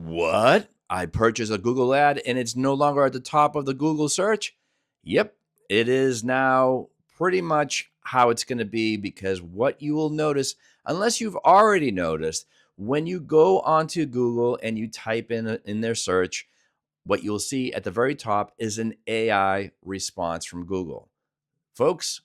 What? I purchased a Google ad and it's no longer at the top of the Google search? Yep, it is now pretty much how it's going to be, because what you will notice, unless you've already noticed, when you go onto Google and you type in their search, what you'll see at the very top is an AI response from Google. Folks,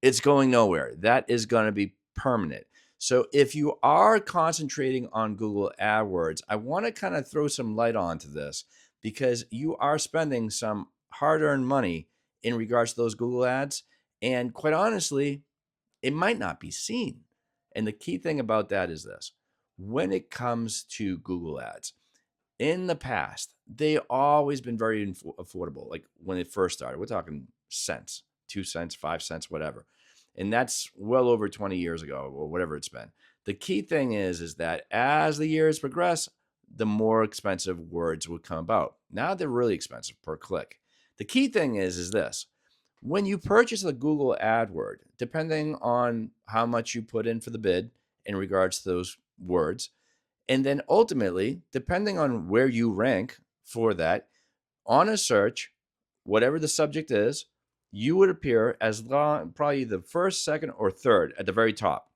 it's going nowhere. That is going to be permanent. So if you are concentrating on Google AdWords, I want to kind of throw some light onto this, because you are spending some hard-earned money in regards to those Google ads. And quite honestly, it might not be seen. And the key thing about that is this: when it comes to Google ads, in the past, they always been very affordable. Like when it first started, we're talking cents, 2 cents, 5 cents, whatever. And that's well over 20 years ago or whatever it's been. The key thing is that as the years progress, the more expensive words would come about. Now they're really expensive per click. The key thing is this: when you purchase a Google AdWord, depending on how much you put in for the bid in regards to those words, and then ultimately, depending on where you rank for that on a search, whatever the subject is, you would appear as probably the first, second, or third at the very top.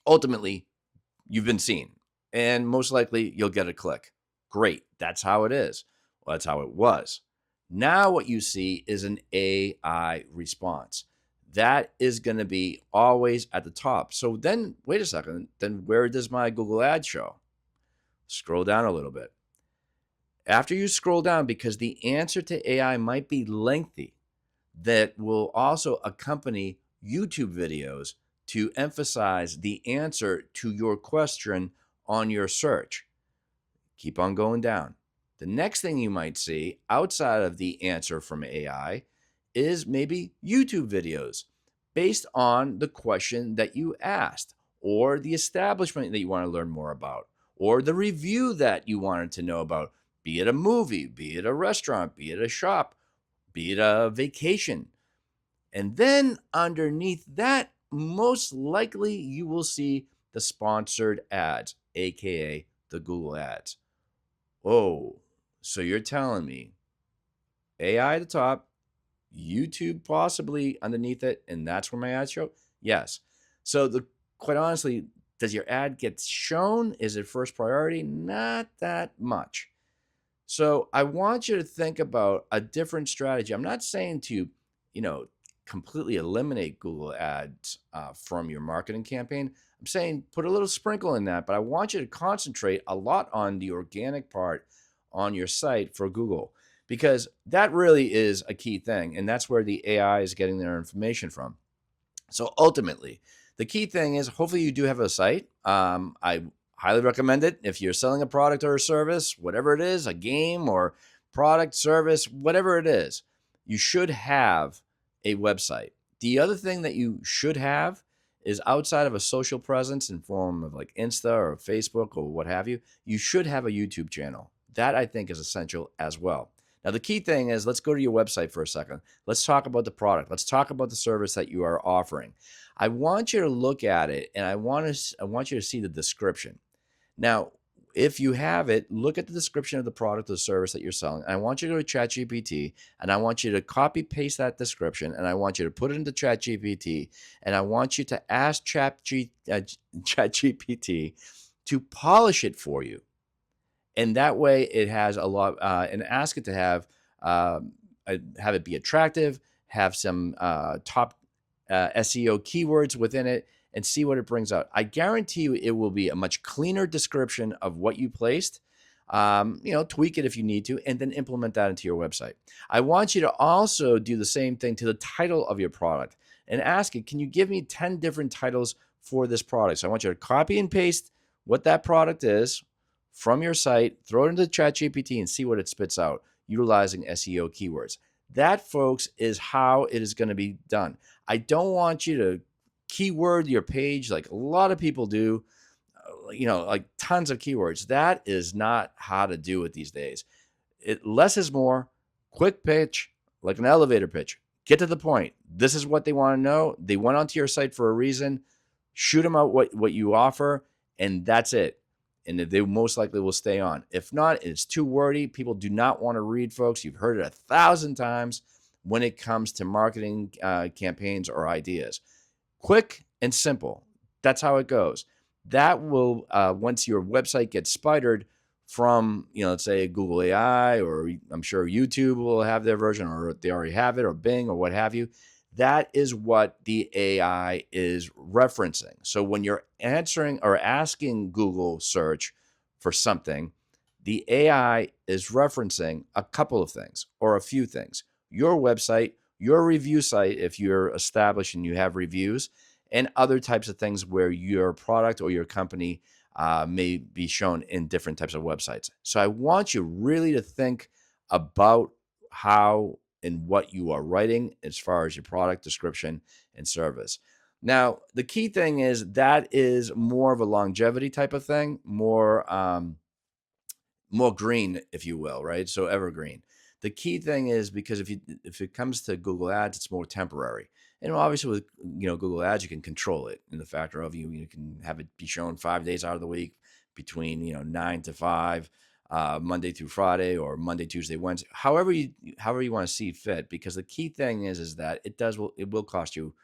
Ultimately, you've been seen, and most likely you'll get a click. Great. That's how it is. Well, that's how it was. Now what you see is an AI response. That is going to be always at the top. So then, wait a second, then where does my Google ad show? Scroll down a little bit. After you scroll down, because the answer to AI might be lengthy, that will also accompany YouTube videos to emphasize the answer to your question on your search. Keep on going down. The next thing you might see outside of the answer from AI is maybe YouTube videos based on the question that you asked, or the establishment that you want to learn more about, or the review that you wanted to know about, be it a movie, be it a restaurant, be it a shop, be it a vacation. And then underneath that, most likely you will see the sponsored ads, aka the Google ads. Oh, so you're telling me AI at the top, YouTube possibly underneath it, and that's where my ads show? Yes. So quite honestly, does your ad get shown? Is it first priority? Not that much. So I want you to think about a different strategy. I'm not saying to, completely eliminate Google ads from your marketing campaign. I'm saying put a little sprinkle in that, but I want you to concentrate a lot on the organic part on your site for Google, because that really is a key thing. And that's where the AI is getting their information from. So ultimately, the key thing is, hopefully you do have a site. I highly recommend it. If you're selling a product or a service, whatever it is, a game or product, service, whatever it is, you should have a website. The other thing that you should have is, outside of a social presence in form of like Insta or Facebook or what have you, you should have a YouTube channel. That, I think, is essential as well. Now, the key thing is, let's go to your website for a second. Let's talk about the product. Let's talk about the service that you are offering. I want you to look at it, and I want you to see the description. Now, if you have it, look at the description of the product or service that you're selling. I want you to go to ChatGPT, and I want you to copy paste that description, and I want you to put it into ChatGPT, and I want you to ask ChatGPT to polish it for you. And that way it has a lot, and ask it to have it be attractive, have some top SEO keywords within it, and see what it brings out. I guarantee you it will be a much cleaner description of what you placed. Tweak it if you need to, and then implement that into your website. I want you to also do the same thing to the title of your product and ask it, can you give me 10 different titles for this product? So I want you to copy and paste what that product is from your site, throw it into ChatGPT, and see what it spits out utilizing SEO keywords. That, folks, is how it is going to be done. I don't want you to keyword your page like a lot of people do, like tons of keywords. That is not how to do it these days. Less is more. Quick pitch, like an elevator pitch. Get to the point. This is what they want to know. They went onto your site for a reason. Shoot them out what you offer, and that's it. and they most likely will stay on. If not, it's too wordy. People do not want to read, folks. You've heard it 1,000 times when it comes to marketing campaigns or ideas. Quick and simple. That's how it goes. That will, once your website gets spidered from, let's say Google AI, or I'm sure YouTube will have their version, or they already have it, or Bing, or what have you. That is what the AI is referencing. So when you're answering or asking Google search for something, the AI is referencing a couple of things or a few things. Your website, your review site, if you're established and you have reviews, and other types of things where your product or your company may be shown in different types of websites. So I want you really to think about how and what you are writing as far as your product description and service. Now, the key thing is that is more of a longevity type of thing, more green, if you will, right? So evergreen. The key thing is, because if it comes to Google Ads, it's more temporary. And obviously with Google Ads, you can control it in the factor of you can have it be shown 5 days out of the week between 9 to 5, Monday through Friday, or Monday, Tuesday, Wednesday, however you want to see fit. Because the key thing is that it will cost you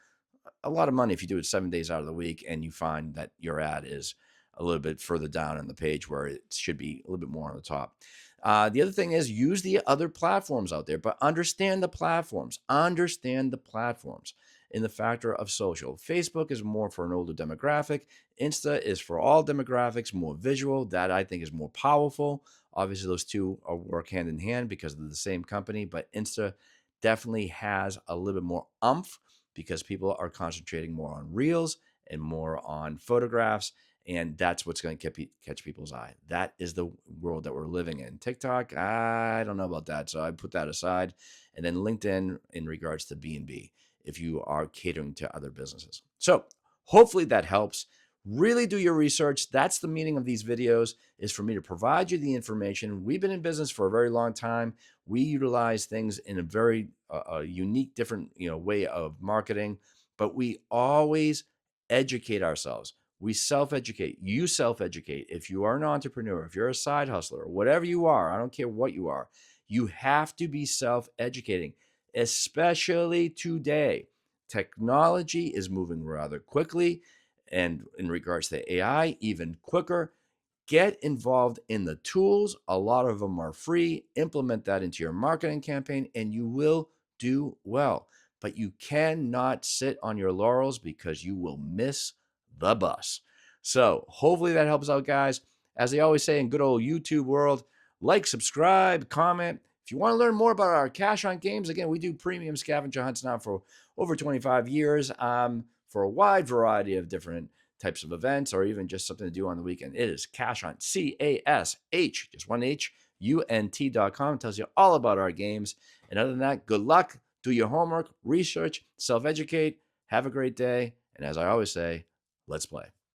a lot of money if you do it 7 days out of the week and you find that your ad is a little bit further down on the page where it should be a little bit more on the top. The other thing is, use the other platforms out there, but understand the platforms. Understand the platforms in the factor of social. Facebook is more for an older demographic. Insta is for all demographics, more visual. That I think is more powerful. Obviously, those two work hand in hand because they're the same company, but Insta definitely has a little bit more oomph because people are concentrating more on reels and more on photographs. And that's what's going to catch people's eye. That is the world that we're living in. TikTok, I don't know about that. So I put that aside. And then LinkedIn in regards to B2B, if you are catering to other businesses. So hopefully that helps. Really do your research. That's the meaning of these videos, is for me to provide you the information. We've been in business for a very long time. We utilize things in a very unique, different way of marketing, but we always educate ourselves. We self-educate. You self-educate. If you are an entrepreneur, if you're a side hustler, whatever you are, I don't care what you are, you have to be self-educating, especially today. Technology is moving rather quickly, and in regards to AI, even quicker. Get involved in the tools. A lot of them are free. Implement that into your marketing campaign and you will do well. But you cannot sit on your laurels because you will miss the bus. So hopefully that helps out, guys. As they always say in good old YouTube world, like, subscribe, comment. If you want to learn more about our cash hunt games, again, we do premium scavenger hunts now for over 25 years for a wide variety of different types of events, or even just something to do on the weekend. It is Cashunt, CASH, just one H, UNT.com. It tells you all about our games. And other than that, good luck. Do your homework, research, self-educate. Have a great day. And as I always say, let's play.